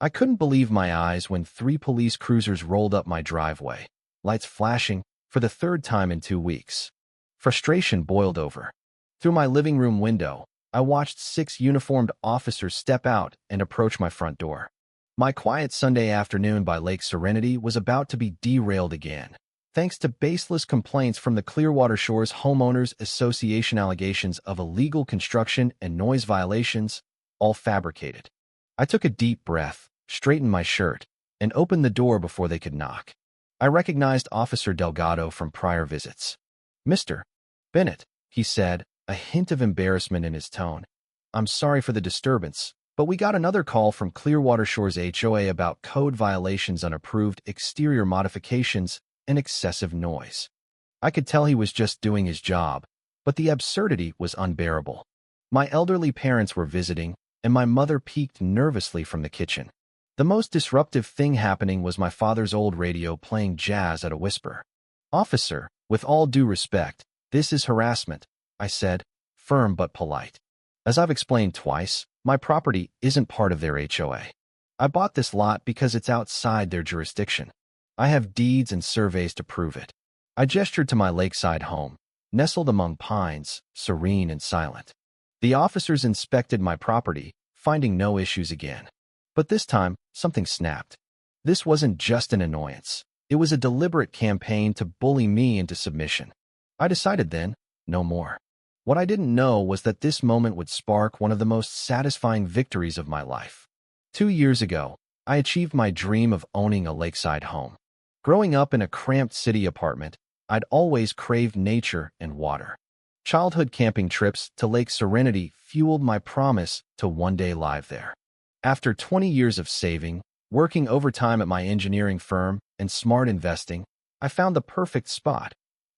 I couldn't believe my eyes when 3 police cruisers rolled up my driveway, lights flashing for the third time in 2 weeks. Frustration boiled over. Through my living room window, I watched 6 uniformed officers step out and approach my front door. My quiet Sunday afternoon by Lake Serenity was about to be derailed again, thanks to baseless complaints from the Clearwater Shores Homeowners Association, allegations of illegal construction and noise violations, all fabricated. I took a deep breath, straightened my shirt, and opened the door before they could knock. I recognized Officer Delgado from prior visits. "Mr. Bennett," he said, a hint of embarrassment in his tone. "I'm sorry for the disturbance, but we got another call from Clearwater Shores HOA about code violations, unapproved exterior modifications, and excessive noise." I could tell he was just doing his job, but the absurdity was unbearable. My elderly parents were visiting, and my mother peeked nervously from the kitchen. The most disruptive thing happening was my father's old radio playing jazz at a whisper. "Officer, with all due respect, this is harassment," I said, firm but polite. "As I've explained twice, my property isn't part of their HOA. I bought this lot because it's outside their jurisdiction. I have deeds and surveys to prove it." I gestured to my lakeside home, nestled among pines, serene and silent. The officers inspected my property, finding no issues again. But this time, something snapped. This wasn't just an annoyance. It was a deliberate campaign to bully me into submission. I decided then, no more. What I didn't know was that this moment would spark one of the most satisfying victories of my life. 2 years ago, I achieved my dream of owning a lakeside home. Growing up in a cramped city apartment, I'd always craved nature and water. Childhood camping trips to Lake Serenity fueled my promise to one day live there. After 20 years of saving, working overtime at my engineering firm, and smart investing, I found the perfect spot.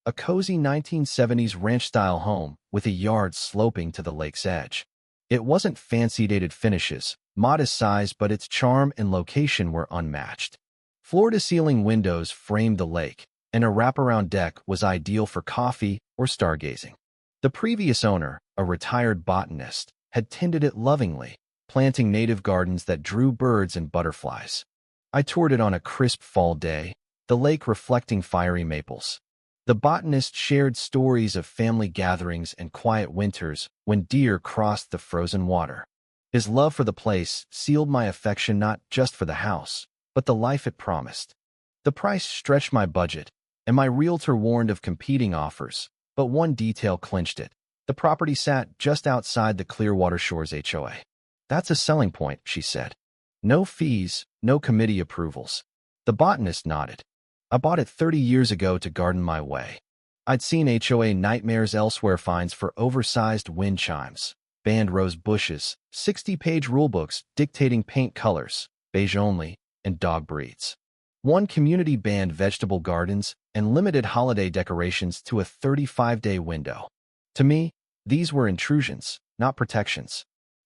A cozy 1970s ranch-style home with a yard sloping to the lake's edge. It wasn't fancy dated finishes, modest size, but its charm and location were unmatched. Floor-to-ceiling windows framed the lake, and a wraparound deck was ideal for coffee or stargazing. The previous owner, a retired botanist, had tended it lovingly, planting native gardens that drew birds and butterflies. I toured it on a crisp fall day, the lake reflecting fiery maples. The botanist shared stories of family gatherings and quiet winters when deer crossed the frozen water. His love for the place sealed my affection, not just for the house, but the life it promised. The price stretched my budget, and my realtor warned of competing offers, but one detail clinched it. The property sat just outside the Clearwater Shores HOA. "That's a selling point," she said. "No fees, no committee approvals." The botanist nodded. "I bought it 30 years ago to garden my way. I'd seen HOA nightmares elsewhere, fines for oversized wind chimes, banned rose bushes, 60-page rulebooks dictating paint colors, beige only, and dog breeds. One community banned vegetable gardens and limited holiday decorations to a 35-day window. To me, these were intrusions, not protections.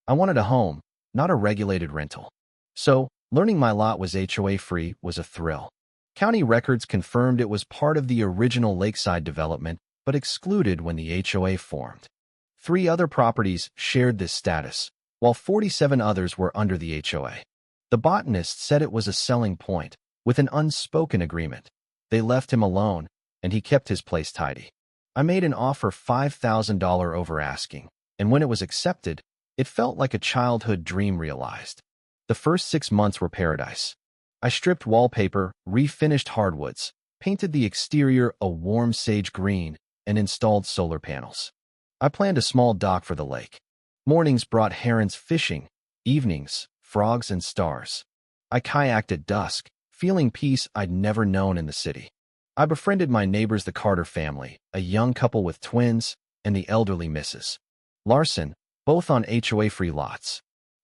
I wanted a home, not a regulated rental. So, learning my lot was HOA-free was a thrill. County records confirmed it was part of the original Lakeside development, but excluded when the HOA formed. 3 other properties shared this status, while 47 others were under the HOA. The botanist said it was a selling point, with an unspoken agreement. They left him alone, and he kept his place tidy. I made an offer $5,000 over asking, and when it was accepted, it felt like a childhood dream realized. The first 6 months were paradise. I stripped wallpaper, refinished hardwoods, painted the exterior a warm sage green, and installed solar panels. I planned a small dock for the lake. Mornings brought herons fishing, evenings, frogs and stars. I kayaked at dusk, feeling peace I'd never known in the city. I befriended my neighbors, the Carter family, a young couple with twins, and the elderly Mrs. Larson, both on HOA-free lots.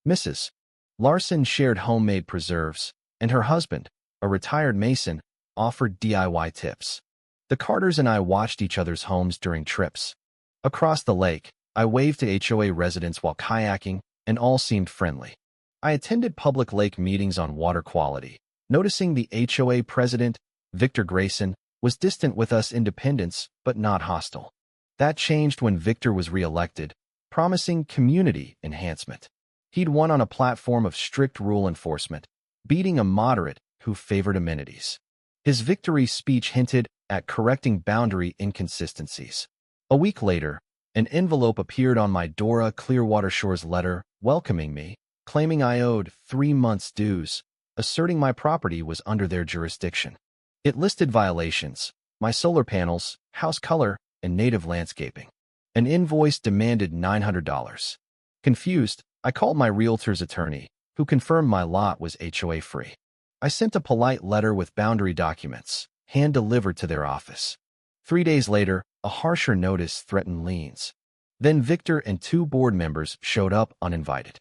Mrs. Larson shared homemade preserves, and her husband, a retired mason, offered DIY tips. The Carters and I watched each other's homes during trips. Across the lake, I waved to HOA residents while kayaking, and all seemed friendly. I attended public lake meetings on water quality, noticing the HOA president, Victor Grayson, was distant with us independents, but not hostile. That changed when Victor was re-elected, promising community enhancement. He'd won on a platform of strict rule enforcement, beating a moderate who favored amenities. His victory speech hinted at correcting boundary inconsistencies. A week later, an envelope appeared on my Dora Clearwater Shores letter welcoming me, claiming I owed 3 months' dues, asserting my property was under their jurisdiction. It listed violations: my solar panels, house color, and native landscaping. An invoice demanded $900. Confused, I called my realtor's attorney, who confirmed my lot was HOA-free. I sent a polite letter with boundary documents, hand-delivered to their office. 3 days later, a harsher notice threatened liens. Then Victor and 2 board members showed up uninvited.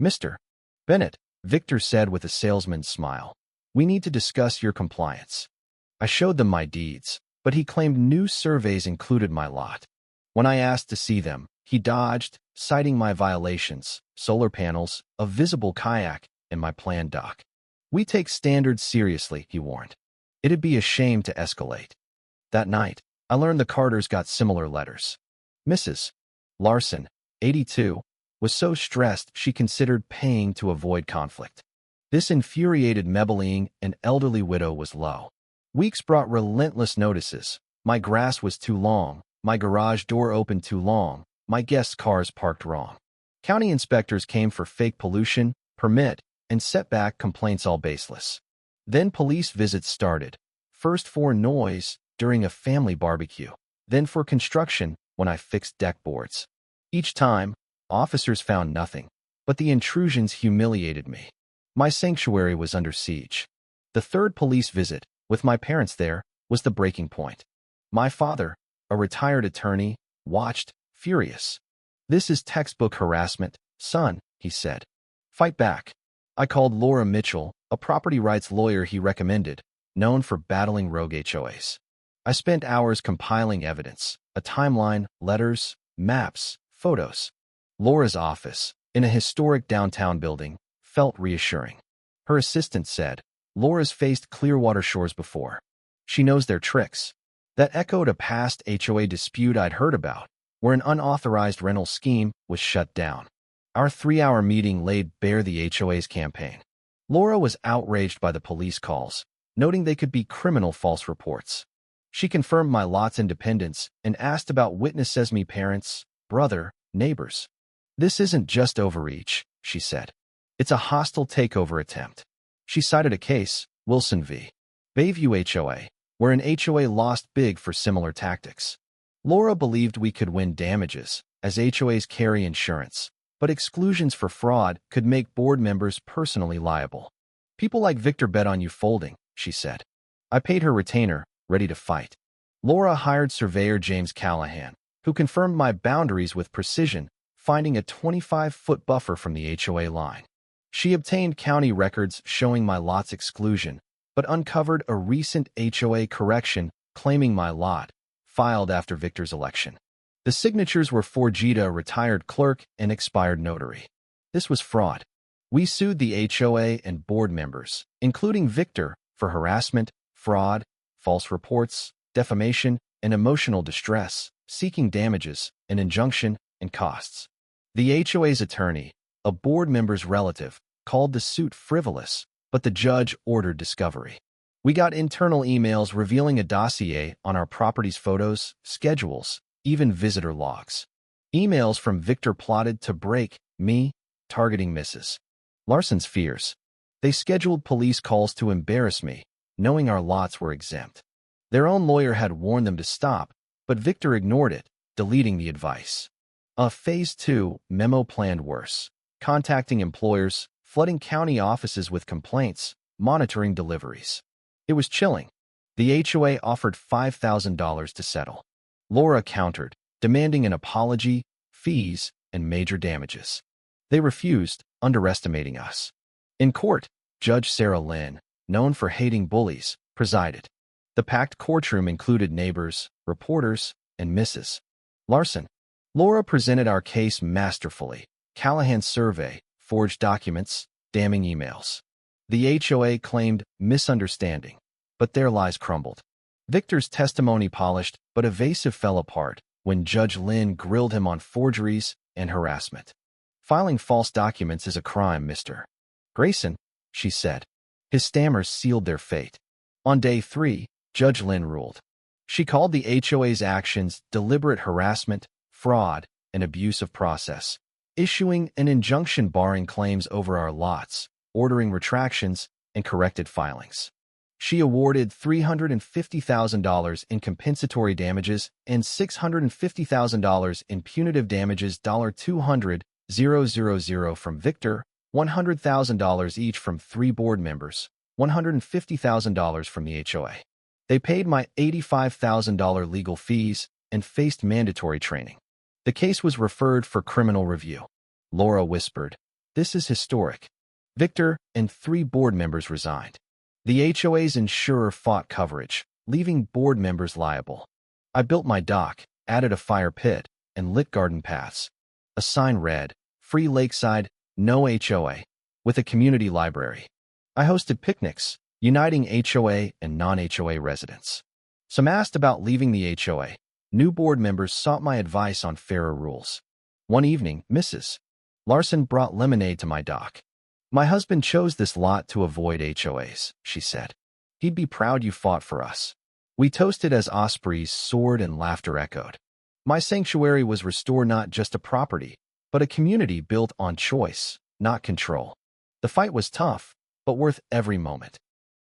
"Mr. Bennett," Victor said with a salesman's smile, "we need to discuss your compliance." I showed them my deeds, but he claimed new surveys included my lot. When I asked to see them, he dodged, citing my violations: solar panels, a visible kayak, and my planned dock. "We take standards seriously," he warned. "It'd be a shame to escalate." That night, I learned the Carters got similar letters. Mrs. Larson, 82, was so stressed she considered paying to avoid conflict. This infuriated Maybelline, an elderly widow, was low. Weeks brought relentless notices. My grass was too long, my garage door opened too long, my guests' cars parked wrong. County inspectors came for fake pollution, permit, and setback complaints, all baseless. Then police visits started, first for noise during a family barbecue, then for construction when I fixed deck boards. Each time, officers found nothing, but the intrusions humiliated me. My sanctuary was under siege. The third police visit, with my parents there, was the breaking point. My father, a retired attorney, watched, furious. "This is textbook harassment, son," he said. "Fight back." I called Laura Mitchell, a property rights lawyer he recommended, known for battling rogue HOAs. I spent hours compiling evidence, a timeline, letters, maps, photos. Laura's office, in a historic downtown building, felt reassuring. Her assistant said, "Laura's faced Clearwater Shores before. She knows their tricks." That echoed a past HOA dispute I'd heard about, where an unauthorized rental scheme was shut down. Our 3-hour meeting laid bare the HOA's campaign. Laura was outraged by the police calls, noting they could be criminal false reports. She confirmed my lot's independence and asked about witnesses: me parents, brother, neighbors. "This isn't just overreach," she said. "It's a hostile takeover attempt." She cited a case, Wilson v. Bayview HOA, where an HOA lost big for similar tactics. Laura believed we could win damages, as HOAs carry insurance, but exclusions for fraud could make board members personally liable. "People like Victor bet on you folding," she said. I paid her retainer, ready to fight. Laura hired surveyor James Callahan, who confirmed my boundaries with precision, finding a 25-foot buffer from the HOA line. She obtained county records showing my lot's exclusion, but uncovered a recent HOA correction claiming my lot, filed after Victor's election. The signatures were forged: a retired clerk and expired notary. This was fraud. We sued the HOA and board members, including Victor, for harassment, fraud, false reports, defamation, and emotional distress, seeking damages, an injunction, and costs. The HOA's attorney, a board member's relative, called the suit frivolous, but the judge ordered discovery. We got internal emails revealing a dossier on our property's photos, schedules, even visitor logs. Emails from Victor plotted to break me, targeting Mrs. Larson's fears. They scheduled police calls to embarrass me, knowing our lots were exempt. Their own lawyer had warned them to stop, but Victor ignored it, deleting the advice. A Phase 2 memo planned worse, contacting employers, flooding county offices with complaints, monitoring deliveries. It was chilling. The HOA offered $5,000 to settle. Laura countered, demanding an apology, fees, and major damages. They refused, underestimating us. In court, Judge Sarah Lynn, known for hating bullies, presided. The packed courtroom included neighbors, reporters, and Mrs. Larson. Laura presented our case masterfully: Callahan's survey, forged documents, damning emails. The HOA claimed misunderstanding, but their lies crumbled. Victor's testimony, polished but evasive, fell apart when Judge Lynn grilled him on forgeries and harassment. "Filing false documents is a crime, Mr. Grayson," she said. His stammers sealed their fate. On day 3, Judge Lynn ruled. She called the HOA's actions deliberate harassment, fraud, and abuse of process, issuing an injunction barring claims over our lots, ordering retractions, and corrected filings. She awarded $350,000 in compensatory damages and $650,000 in punitive damages, $200,000 from Victor, $100,000 each from 3 board members, $150,000 from the HOA. They paid my $85,000 legal fees and faced mandatory training. The case was referred for criminal review. Laura whispered, "This is historic." Victor and 3 board members resigned. The HOA's insurer fought coverage, leaving board members liable. I built my dock, added a fire pit, and lit garden paths. A sign read, "Free Lakeside, no HOA," with a community library. I hosted picnics, uniting HOA and non-HOA residents. Some asked about leaving the HOA. New board members sought my advice on fairer rules. One evening, Mrs. Larson brought lemonade to my dock. "My husband chose this lot to avoid HOAs," she said. "He'd be proud you fought for us." We toasted as ospreys soared and laughter echoed. My sanctuary was restored, not just a property, but a community built on choice, not control. The fight was tough, but worth every moment.